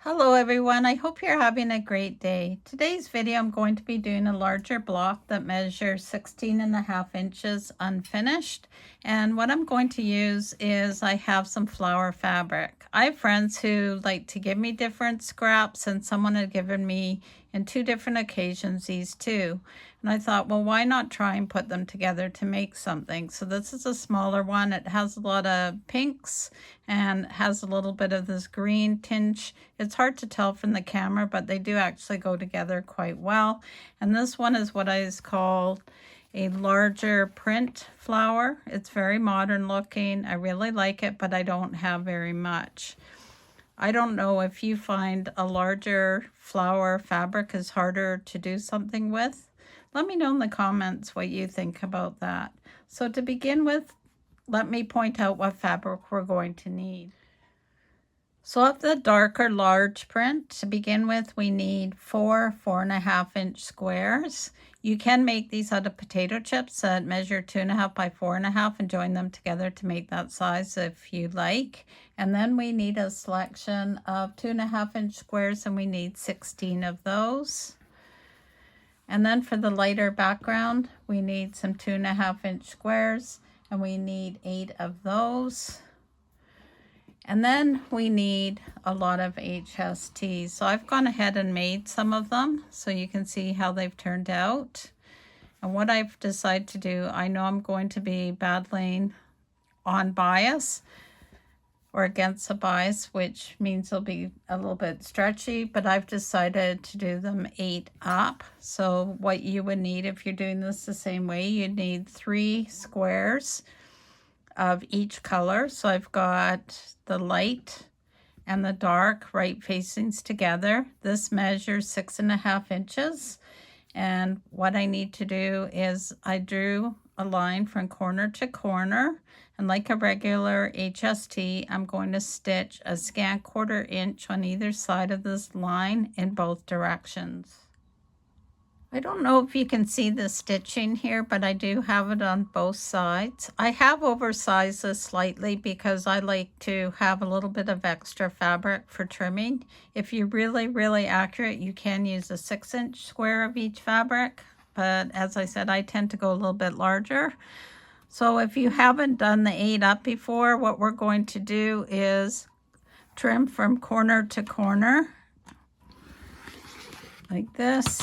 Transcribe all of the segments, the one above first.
Hello everyone, I hope you're having a great day. Today's video I'm going to be doing a larger block that measures 16.5 inches unfinished. And what I'm going to use is I have some flower fabric. I have friends who like to give me different scraps, and someone had given me in two different occasions these two. And I thought, well, why not try and put them together to make something? So this is a smaller one. It has a lot of pinks and has a little bit of this green tinge. It's hard to tell from the camera, but they do actually go together quite well. And this one is what is called a larger print flower. It's very modern looking. I really like it, but I don't have very much. I don't know if you find a larger flower fabric is harder to do something with. Let me know in the comments what you think about that. So to begin with, let me point out what fabric we're going to need. So of the darker large print, to begin with, we need 4.5 inch squares. You can make these out of potato chips that measure 2.5 by 4.5 and join them together to make that size if you like. And then we need a selection of 2.5 inch squares, and we need 16 of those. And then for the lighter background, we need some 2.5 inch squares, and we need 8 of those. And then we need a lot of HSTs. So I've gone ahead and made some of them so you can see how they've turned out. And what I've decided to do, I know I'm going to be battling on bias or against a bias, which means they'll be a little bit stretchy, but I've decided to do them 8 up. So what you would need if you're doing this the same way, you'd need 3 squares of each color. So I've got the light and the dark right facings together. This measures 6.5 inches. And what I need to do is I drew a line from corner to corner, and like a regular HST, I'm going to stitch a scant 1/4 inch on either side of this line in both directions. I don't know if you can see the stitching here, but I do have it on both sides. I have oversized this slightly because I like to have a little bit of extra fabric for trimming. If you're really accurate, you can use a 6-inch square of each fabric, but as I said, I tend to go a little bit larger. So if you haven't done the 8 up before, what we're going to do is trim from corner to corner like this.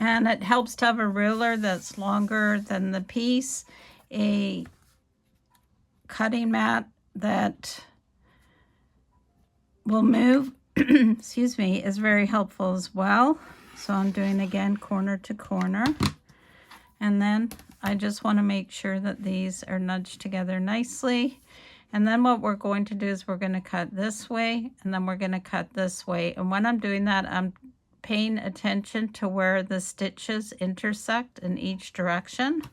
And it helps to have a ruler that's longer than the piece. A cutting mat that will move, excuse me, is very helpful as well. So I'm doing again corner to corner. And then I just want to make sure that these are nudged together nicely. And then what we're going to do is we're going to cut this way, and then we're going to cut this way. And when I'm doing that, I'm paying attention to where the stitches intersect in each direction.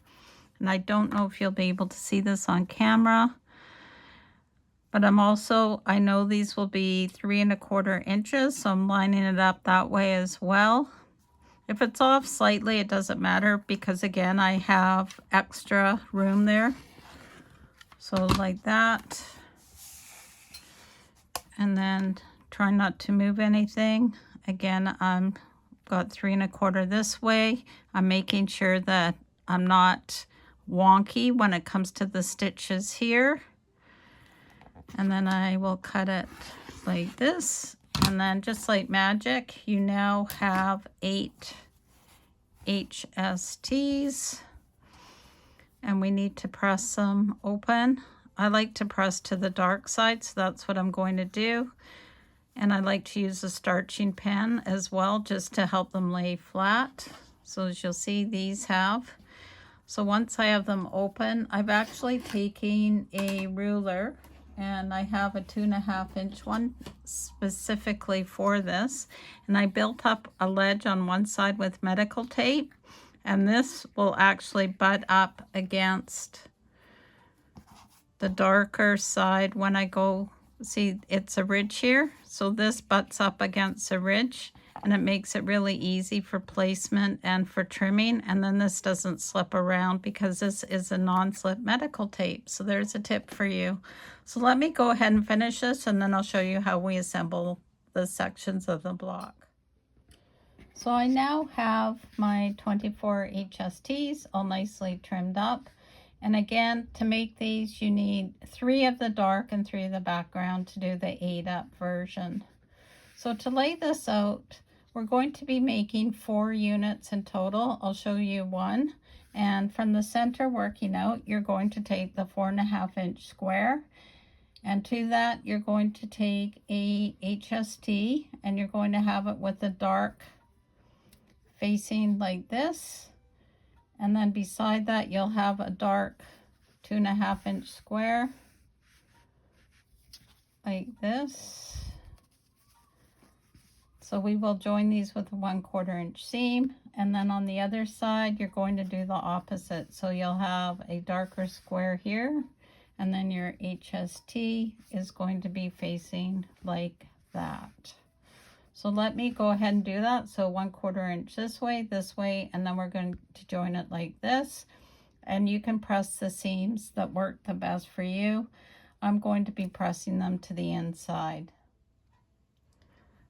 And I don't know if you'll be able to see this on camera, but I know these will be 3.25 inches, so I'm lining it up that way as well. If it's off slightly, it doesn't matter because again, I have extra room there. So like that. And then try not to move anything. Again, I'm got 3.25 this way. I'm making sure that I'm not wonky when it comes to the stitches here. And then I will cut it like this. And then just like magic, you now have 8 HSTs. And we need to press them open. I like to press to the dark side, so that's what I'm going to do. And I like to use a starching pen as well, just to help them lay flat. So as you'll see, these have. So once I have them open, I've actually taken a ruler, and I have a 2.5 inch one specifically for this. And I built up a ledge on one side with medical tape, and this will actually butt up against the darker side when I go. See, it's a ridge here, so this butts up against a ridge, and it makes it really easy for placement and for trimming. And then this doesn't slip around because this is a non-slip medical tape. So there's a tip for you. So let me go ahead and finish this, and then I'll show you how we assemble the sections of the block. So I now have my 24 HSTs all nicely trimmed up. And again, to make these, you need 3 of the dark and 3 of the background to do the 8-up version. So to lay this out, we're going to be making 4 units in total. I'll show you one. And from the center working out, you're going to take the 4.5-inch square. And to that, you're going to take a HST, and you're going to have it with the dark facing like this. And then beside that, you'll have a dark 2.5-inch square like this. So we will join these with a 1/4 inch seam. And then on the other side, you're going to do the opposite. So you'll have a darker square here, and then your HST is going to be facing like that. So let me go ahead and do that. So 1/4 inch this way, and then we're going to join it like this. And you can press the seams that work the best for you. I'm going to be pressing them to the inside.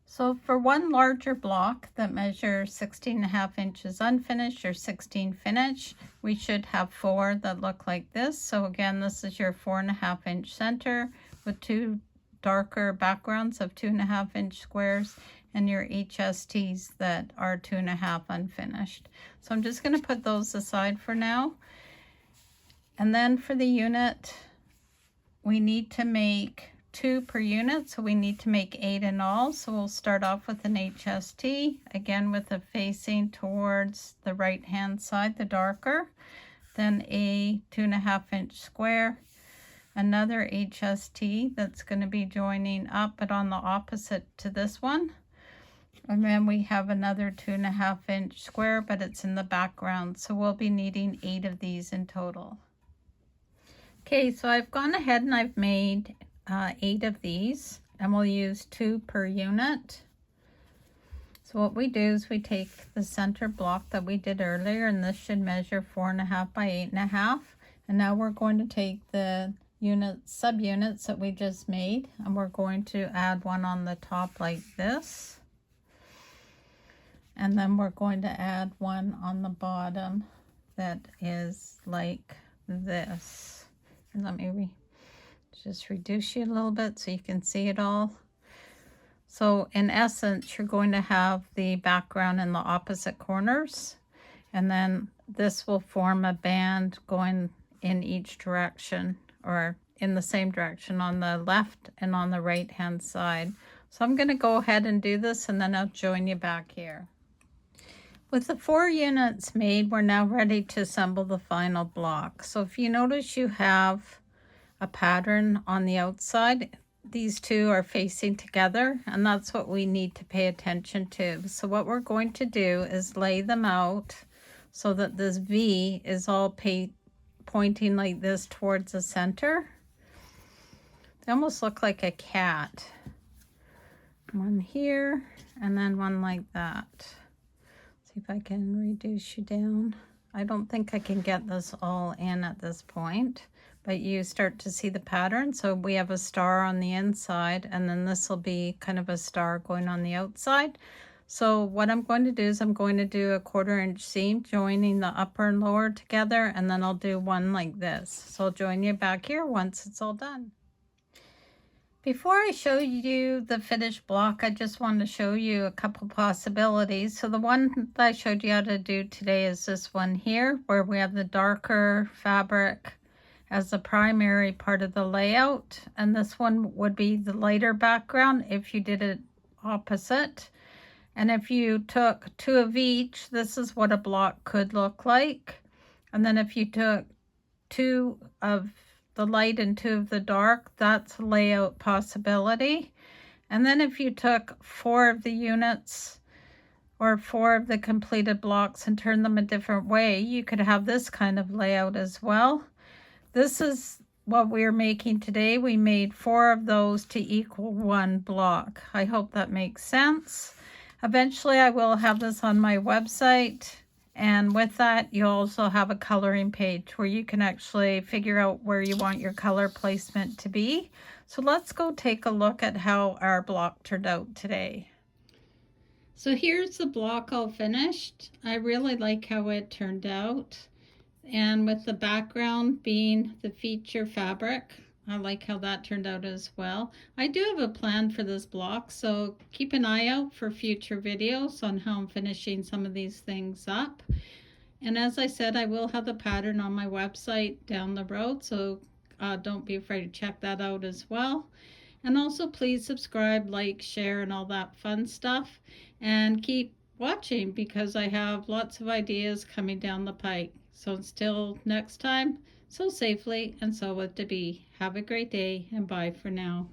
So for one larger block that measures 16.5 inches unfinished or 16 finish, we should have 4 that look like this. So again, this is your 4.5 inch center with 2 darker backgrounds of 2.5 inch squares, and your HSTs that are 2.5 unfinished. So I'm just going to put those aside for now. And then for the unit, we need to make 2 per unit, so we need to make 8 in all. So we'll start off with an HST, again with the facing towards the right hand side, the darker, then a 2.5 inch square, another HST that's going to be joining up but on the opposite to this one. And then we have another 2.5 inch square, but it's in the background. So we'll be needing 8 of these in total. Okay, so I've gone ahead and I've made 8 of these, and we'll use 2 per unit. So what we do is we take the center block that we did earlier, and this should measure 4.5 by 8.5. And now we're going to take the subunits that we just made, and we're going to add one on the top like this. And then we're going to add one on the bottom that is like this. And let me just reduce you a little bit so you can see it all. So in essence, you're going to have the background in the opposite corners, and then this will form a band going in each direction, or in the same direction on the left and on the right hand side. So I'm going to go ahead and do this, and then I'll join you back here. With the 4 units made, we're now ready to assemble the final block. So if you notice, you have a pattern on the outside. These 2 are facing together, and that's what we need to pay attention to. So what we're going to do is lay them out so that this V is all pointing like this towards the center. They almost look like a cat. One here, and then one like that. See if I can reduce you down. I don't think I can get this all in at this point, but you start to see the pattern. So we have a star on the inside, and then this will be kind of a star going on the outside. So what I'm going to do is I'm going to do a 1/4 inch seam joining the upper and lower together, and then I'll do one like this. So I'll join you back here once it's all done. Before I show you the finished block, I just want to show you a couple possibilities. So the one that I showed you how to do today is this one here, where we have the darker fabric as the primary part of the layout, and this one would be the lighter background if you did it opposite. And if you took 2 of each, this is what a block could look like. And then if you took 2 of the light and 2 of the dark, that's a layout possibility. And then if you took 4 of the units or 4 of the completed blocks and turned them a different way, you could have this kind of layout as well. This is what we're making today. We made 4 of those to equal 1 block. I hope that makes sense. Eventually I will have this on my website And with that, you'll also have a coloring page where you can actually figure out where you want your color placement to be. So let's go take a look at how our block turned out today. So here's the block all finished. I really like how it turned out. And with the background being the feature fabric, I like how that turned out as well. I do have a plan for this block, so keep an eye out for future videos on how I'm finishing some of these things up. And as I said, I will have the pattern on my website down the road, so don't be afraid to check that out as well. And also please subscribe, like, share, and all that fun stuff. And keep watching because I have lots of ideas coming down the pike. So until next time, sew safely and sew with Debee. Have a great day and bye for now.